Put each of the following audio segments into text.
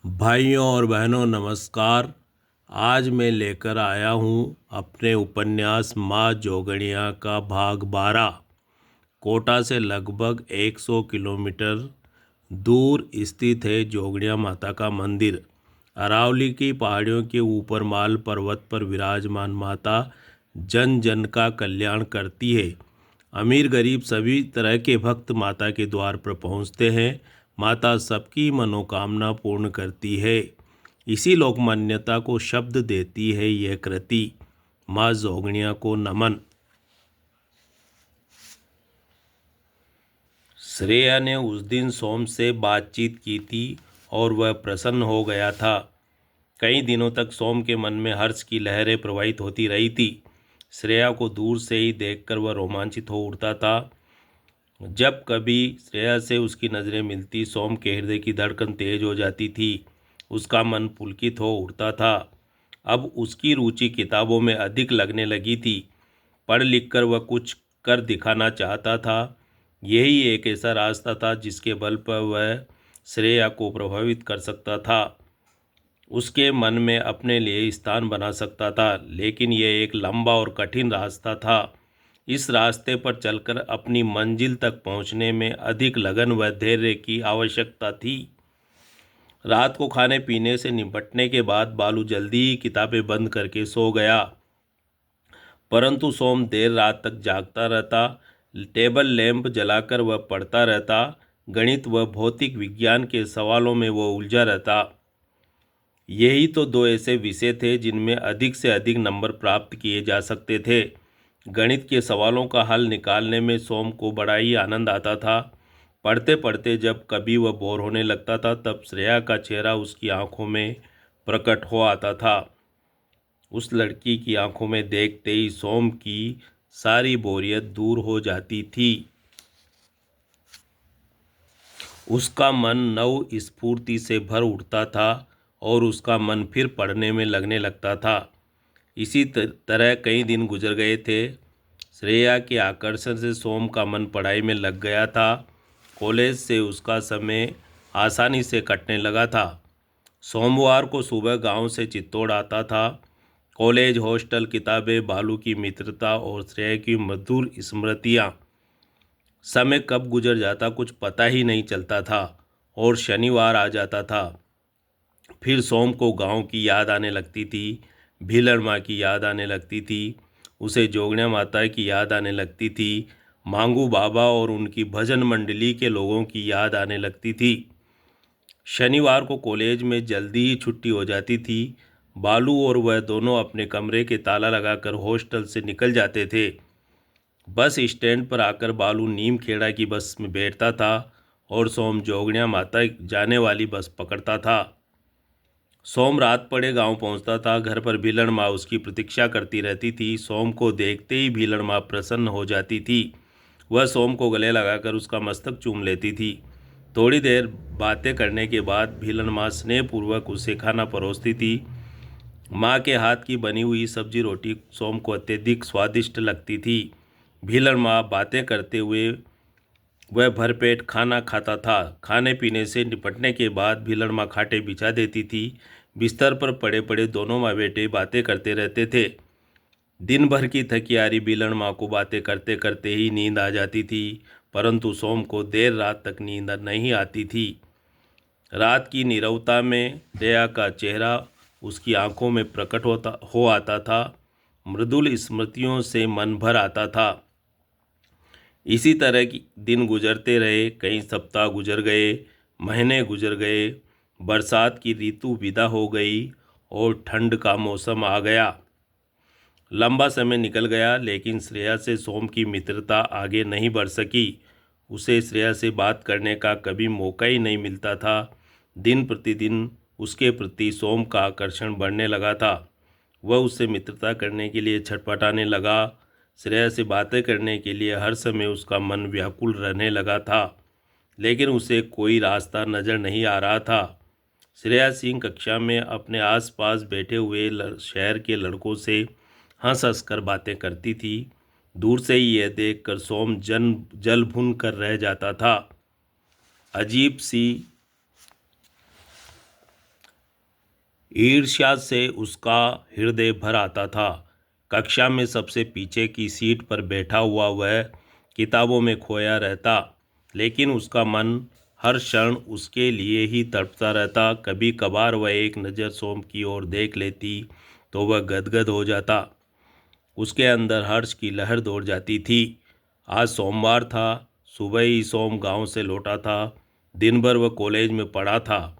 भाइयों और बहनों नमस्कार। आज मैं लेकर आया हूँ अपने उपन्यास माँ जोगणिया का भाग 12। कोटा से लगभग 100 किलोमीटर दूर स्थित है जोगणिया माता का मंदिर। अरावली की पहाड़ियों के ऊपर माल पर्वत पर विराजमान माता जन जन का कल्याण करती है। अमीर गरीब सभी तरह के भक्त माता के द्वार पर पहुँचते हैं। माता सबकी मनोकामना पूर्ण करती है। इसी लोकमान्यता को शब्द देती है यह कृति। माँ जोगणिया को नमन। श्रेया ने उस दिन सोम से बातचीत की थी और वह प्रसन्न हो गया था। कई दिनों तक सोम के मन में हर्ष की लहरें प्रवाहित होती रही थी। श्रेया को दूर से ही देखकर वह रोमांचित हो उठता था। जब कभी श्रेया से उसकी नज़रें मिलती, सोम के हृदय की धड़कन तेज हो जाती थी। उसका मन पुलकित हो उठता था। अब उसकी रुचि किताबों में अधिक लगने लगी थी। पढ़ लिख कर वह कुछ कर दिखाना चाहता था। यही एक ऐसा रास्ता था जिसके बल पर वह श्रेया को प्रभावित कर सकता था, उसके मन में अपने लिए स्थान बना सकता था। लेकिन यह एक लंबा और कठिन रास्ता था। इस रास्ते पर चलकर अपनी मंजिल तक पहुंचने में अधिक लगन व धैर्य की आवश्यकता थी। रात को खाने पीने से निपटने के बाद बालू जल्दी ही किताबें बंद करके सो गया। परंतु सोम देर रात तक जागता रहता। टेबल लैंप जलाकर वह पढ़ता रहता। गणित व भौतिक विज्ञान के सवालों में वह उलझा रहता। यही तो दो ऐसे विषय थे जिनमें अधिक से अधिक नंबर प्राप्त किए जा सकते थे। गणित के सवालों का हल निकालने में सोम को बड़ा ही आनंद आता था। पढ़ते पढ़ते जब कभी वह बोर होने लगता था, तब श्रेया का चेहरा उसकी आंखों में प्रकट हो आता था। उस लड़की की आंखों में देखते ही सोम की सारी बोरियत दूर हो जाती थी। उसका मन नव स्फूर्ति से भर उठता था और उसका मन फिर पढ़ने में लगने लगता था। इसी तरह कई दिन गुजर गए थे। श्रेया के आकर्षण से सोम का मन पढ़ाई में लग गया था। कॉलेज से उसका समय आसानी से कटने लगा था। सोमवार को सुबह गांव से चित्तौड़ आता था। कॉलेज, हॉस्टल, किताबें, बालू की मित्रता और श्रेया की मधुर स्मृतियाँ। समय कब गुजर जाता कुछ पता ही नहीं चलता था और शनिवार आ जाता था। फिर सोम को गांव की याद आने लगती थी, भीलड़ माँ की याद आने लगती थी, उसे जोगणिया माता की याद आने लगती थी, मांगू बाबा और उनकी भजन मंडली के लोगों की याद आने लगती थी। शनिवार को कॉलेज में जल्दी ही छुट्टी हो जाती थी। बालू और वह दोनों अपने कमरे के ताला लगाकर हॉस्टल से निकल जाते थे। बस स्टैंड पर आकर बालू नीम खेड़ा की बस में बैठता था और सोम जोगणिया माता जाने वाली बस पकड़ता था। सोम रात पड़े गांव पहुंचता था। घर पर भीलड़ माँ उसकी प्रतीक्षा करती रहती थी। सोम को देखते ही भीलड़ माँ प्रसन्न हो जाती थी। वह सोम को गले लगाकर उसका मस्तक चूम लेती थी। थोड़ी देर बातें करने के बाद भीलड़ माँ स्नेहपूर्वक उसे खाना परोसती थी। माँ के हाथ की बनी हुई सब्जी रोटी सोम को अत्यधिक स्वादिष्ट लगती थी। भीलड़ माँ बातें करते हुए वह भरपेट खाना खाता था। खाने पीने से निपटने के बाद भीलड़ माँ खाटे बिछा देती थी। बिस्तर पर पड़े पड़े दोनों माँ बेटे बातें करते रहते थे। दिन भर की थकियारी भीलड़ माँ को बातें करते करते ही नींद आ जाती थी, परंतु सोम को देर रात तक नींद नहीं आती थी। रात की नीरवता में दया का चेहरा उसकी आंखों में प्रकट हो आता था। मृदुल स्मृतियों से मन भर आता था। इसी तरह की दिन गुजरते रहे। कई सप्ताह गुजर गए, महीने गुजर गए। बरसात की ऋतु विदा हो गई और ठंड का मौसम आ गया। लंबा समय निकल गया, लेकिन श्रेया से सोम की मित्रता आगे नहीं बढ़ सकी। उसे श्रेया से बात करने का कभी मौका ही नहीं मिलता था। दिन प्रतिदिन उसके प्रति सोम का आकर्षण बढ़ने लगा था। वह उससे मित्रता करने के लिए छटपटाने लगा। श्रेया से बातें करने के लिए हर समय उसका मन व्याकुल रहने लगा था, लेकिन उसे कोई रास्ता नज़र नहीं आ रहा था। श्रेया सिंह कक्षा में अपने आसपास बैठे हुए शहर के लड़कों से हंस हंस कर बातें करती थी। दूर से ही यह देखकर सोम जल भुन कर रह जाता था। अजीब सी ईर्ष्या से उसका हृदय भर आता था। कक्षा में सबसे पीछे की सीट पर बैठा हुआ वह किताबों में खोया रहता, लेकिन उसका मन हर क्षण उसके लिए ही तड़पता रहता। कभी कभार वह एक नज़र सोम की ओर देख लेती तो वह गदगद हो जाता। उसके अंदर हर्ष की लहर दौड़ जाती थी। आज सोमवार था। सुबह ही सोम गांव से लौटा था। दिन भर वह कॉलेज में पढ़ा था।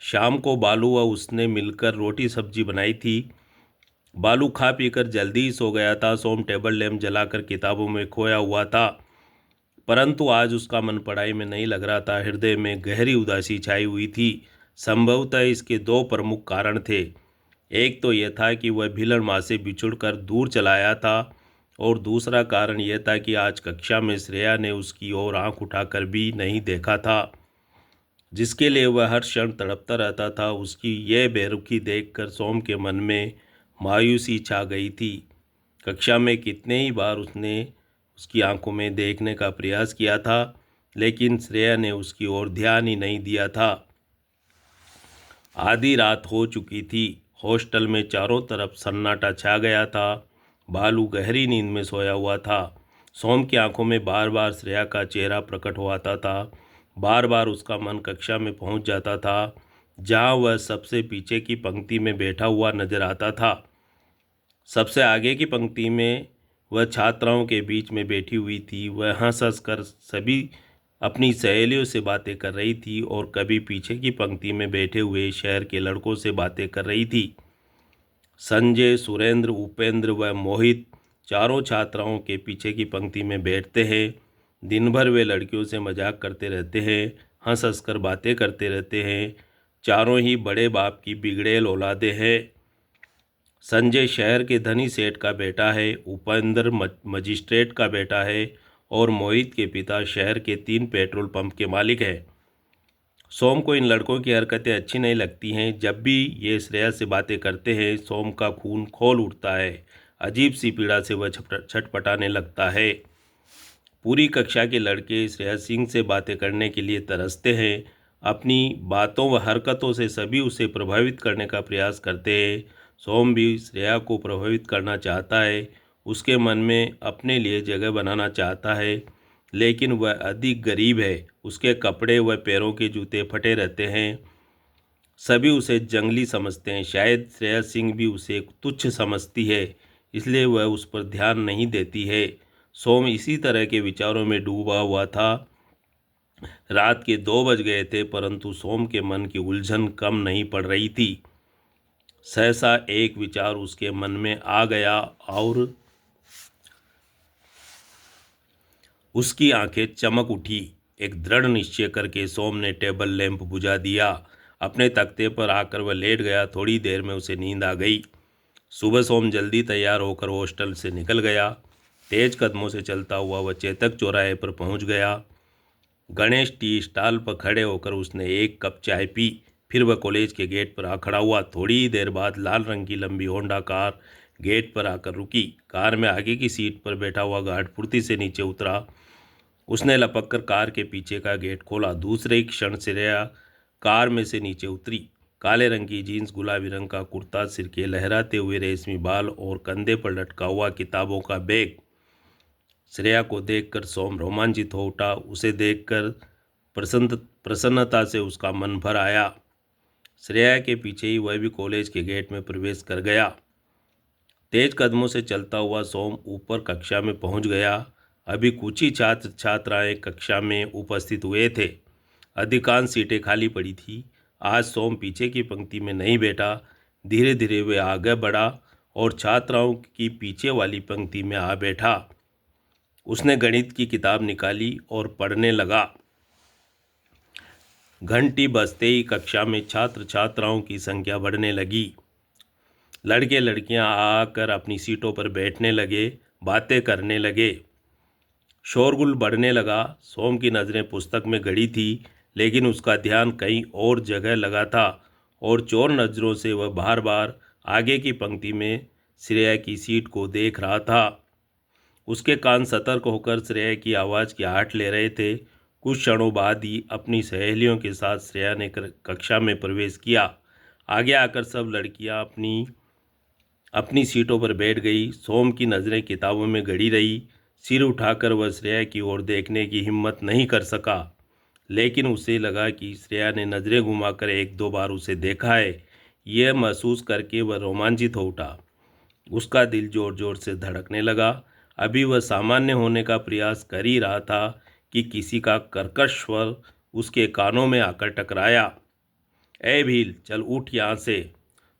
शाम को बालू व उसने मिलकर रोटी सब्जी बनाई थी। बालू खा पीकर जल्दी ही सो गया था। सोम टेबल लैंप जलाकर किताबों में खोया हुआ था, परंतु आज उसका मन पढ़ाई में नहीं लग रहा था। हृदय में गहरी उदासी छाई हुई थी। संभवतः इसके दो प्रमुख कारण थे। एक तो यह था कि वह भिलन माँ से बिछुड़कर दूर चला आया था, और दूसरा कारण यह था कि आज कक्षा में श्रेया ने उसकी ओर आंख उठाकर भी नहीं देखा था, जिसके लिए वह हर क्षण तड़पता रहता था। उसकी यह बेरुखी देखकर सोम के मन में मायूसी छा गई थी। कक्षा में कितने ही बार उसने उसकी आंखों में देखने का प्रयास किया था, लेकिन श्रेया ने उसकी ओर ध्यान ही नहीं दिया था। आधी रात हो चुकी थी। हॉस्टल में चारों तरफ सन्नाटा छा गया था। बालू गहरी नींद में सोया हुआ था। सोम की आंखों में बार बार श्रेया का चेहरा प्रकट होता था। बार बार उसका मन कक्षा में पहुंच जाता था, जहां वह सबसे पीछे की पंक्ति में बैठा हुआ नजर आता था। सबसे आगे की पंक्ति में वह छात्राओं के बीच में बैठी हुई थी। वह हंस हंस कर सभी अपनी सहेलियों से बातें कर रही थी, और कभी पीछे की पंक्ति में बैठे हुए शहर के लड़कों से बातें कर रही थी। संजय, सुरेंद्र, उपेंद्र व मोहित चारों छात्राओं के पीछे की पंक्ति में बैठते हैं। दिन भर वे लड़कियों से मजाक करते रहते हैं, हंस हंस कर बातें करते रहते हैं। चारों ही बड़े बाप की बिगड़ेल औलादे हैं। संजय शहर के धनी सेठ का बेटा है, उपेंद्र मजिस्ट्रेट का बेटा है, और मोहित के पिता शहर के 3 पेट्रोल पंप के मालिक हैं। सोम को इन लड़कों की हरकतें अच्छी नहीं लगती हैं। जब भी ये श्रेया से बातें करते हैं, सोम का खून खौल उठता है। अजीब सी पीड़ा से वह छटपटाने लगता है। पूरी कक्षा के लड़के श्रेया सिंह से बातें करने के लिए तरसते हैं। अपनी बातों व हरकतों से सभी उसे प्रभावित करने का प्रयास करते हैं। सोम भी श्रेया को प्रभावित करना चाहता है। उसके मन में अपने लिए जगह बनाना चाहता है, लेकिन वह अधिक गरीब है। उसके कपड़े व पैरों के जूते फटे रहते हैं। सभी उसे जंगली समझते हैं। शायद श्रेया सिंह भी उसे तुच्छ समझती है, इसलिए वह उस पर ध्यान नहीं देती है। सोम इसी तरह के विचारों में डूबा हुआ था। रात के 2 बज गए थे, परंतु सोम के मन की उलझन कम नहीं पड़ रही थी। सहसा एक विचार उसके मन में आ गया और उसकी आंखें चमक उठी। एक दृढ़ निश्चय करके सोम ने टेबल लैंप बुझा दिया। अपने तख्ते पर आकर वह लेट गया। थोड़ी देर में उसे नींद आ गई। सुबह सोम जल्दी तैयार होकर हॉस्टल से निकल गया। तेज कदमों से चलता हुआ वह चेतक चौराहे पर पहुंच गया। गणेश टी स्टॉल पर खड़े होकर उसने एक कप चाय पी। फिर वह कॉलेज के गेट पर आ खड़ा हुआ। थोड़ी ही देर बाद लाल रंग की लंबी होंडा कार गेट पर आकर रुकी। कार में आगे की सीट पर बैठा हुआ गार्ड फुर्ती से नीचे उतरा। उसने लपक कर कार के पीछे का गेट खोला। दूसरे ही क्षण श्रेया कार में से नीचे उतरी। काले रंग की जीन्स, गुलाबी रंग का कुर्ता, सिर के लहराते हुए रेशमी बाल और कंधे पर लटका हुआ किताबों का बैग। श्रेया को देखकर सोम रोमांचित हो उठा। उसे देखकर प्रसन्नता से उसका मन भर आया। श्रेया के पीछे ही वह भी कॉलेज के गेट में प्रवेश कर गया। तेज कदमों से चलता हुआ सोम ऊपर कक्षा में पहुंच गया। अभी कुछ ही छात्र छात्राएं कक्षा में उपस्थित हुए थे। अधिकांश सीटें खाली पड़ी थी। आज सोम पीछे की पंक्ति में नहीं बैठा। धीरे धीरे वे आगे बढ़ा और छात्राओं की पीछे वाली पंक्ति में आ बैठा। उसने गणित की किताब निकाली और पढ़ने लगा। घंटी बजते ही कक्षा में छात्र छात्राओं की संख्या बढ़ने लगी। लड़के लड़कियां आकर अपनी सीटों पर बैठने लगे, बातें करने लगे। शोरगुल बढ़ने लगा। सोम की नज़रें पुस्तक में गड़ी थी, लेकिन उसका ध्यान कहीं और जगह लगा था, और चोर नज़रों से वह बार बार आगे की पंक्ति में श्रेया की सीट को देख रहा था। उसके कान सतर्क होकर श्रेया की आवाज़ की आहट ले रहे थे। कुछ क्षणों बाद ही अपनी सहेलियों के साथ श्रेया ने कक्षा में प्रवेश किया। आगे आकर सब लड़कियां अपनी अपनी सीटों पर बैठ गई। सोम की नज़रें किताबों में गड़ी रही। सिर उठाकर वह श्रेया की ओर देखने की हिम्मत नहीं कर सका, लेकिन उसे लगा कि श्रेया ने नज़रें घुमाकर एक दो बार उसे देखा है। यह महसूस करके वह रोमांचित हो उठा। उसका दिल जोर जोर से धड़कने लगा। अभी वह सामान्य होने का प्रयास कर ही रहा था कि किसी का कर्कश स्वर उसके कानों में आकर टकराया। ए भील, चल उठ यहाँ से।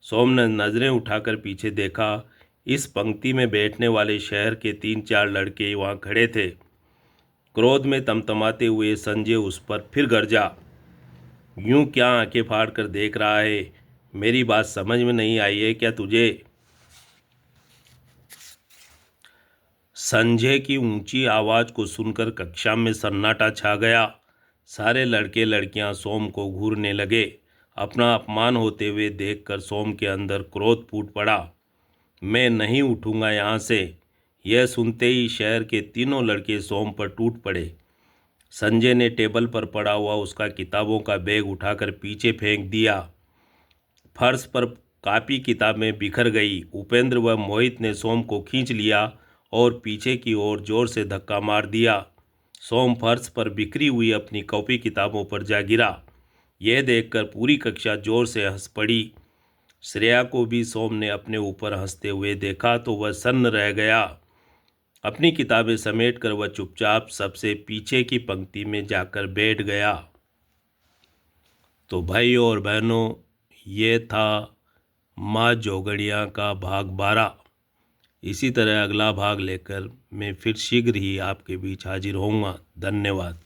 सोम ने नज़रें उठाकर पीछे देखा। इस पंक्ति में बैठने वाले शहर के 3-4 लड़के वहाँ खड़े थे। क्रोध में तमतमाते हुए संजय उस पर फिर गरजा। यूं क्या आंखें फाड़ कर देख रहा है? मेरी बात समझ में नहीं आई है क्या तुझे? संजय की ऊंची आवाज़ को सुनकर कक्षा में सन्नाटा छा गया। सारे लड़के लड़कियां सोम को घूरने लगे। अपना अपमान होते हुए देखकर सोम के अंदर क्रोध फूट पड़ा। मैं नहीं उठूंगा यहाँ से। यह सुनते ही शहर के तीनों लड़के सोम पर टूट पड़े। संजय ने टेबल पर पड़ा हुआ उसका किताबों का बैग उठाकर पीछे फेंक दिया। फर्श पर कापी किताबें बिखर गई। उपेंद्र व मोहित ने सोम को खींच लिया और पीछे की ओर जोर से धक्का मार दिया। सोम फर्श पर बिखरी हुई अपनी कॉपी किताबों पर जा गिरा। यह देखकर पूरी कक्षा जोर से हंस पड़ी। श्रेया को भी सोम ने अपने ऊपर हंसते हुए देखा तो वह सन्न रह गया। अपनी किताबें समेटकर वह चुपचाप सबसे पीछे की पंक्ति में जाकर बैठ गया। तो भाइयों और बहनों, ये था माँ जोगड़ियाँ का भाग 12। इसी तरह अगला भाग लेकर मैं फिर शीघ्र ही आपके बीच हाजिर होऊंगा। धन्यवाद।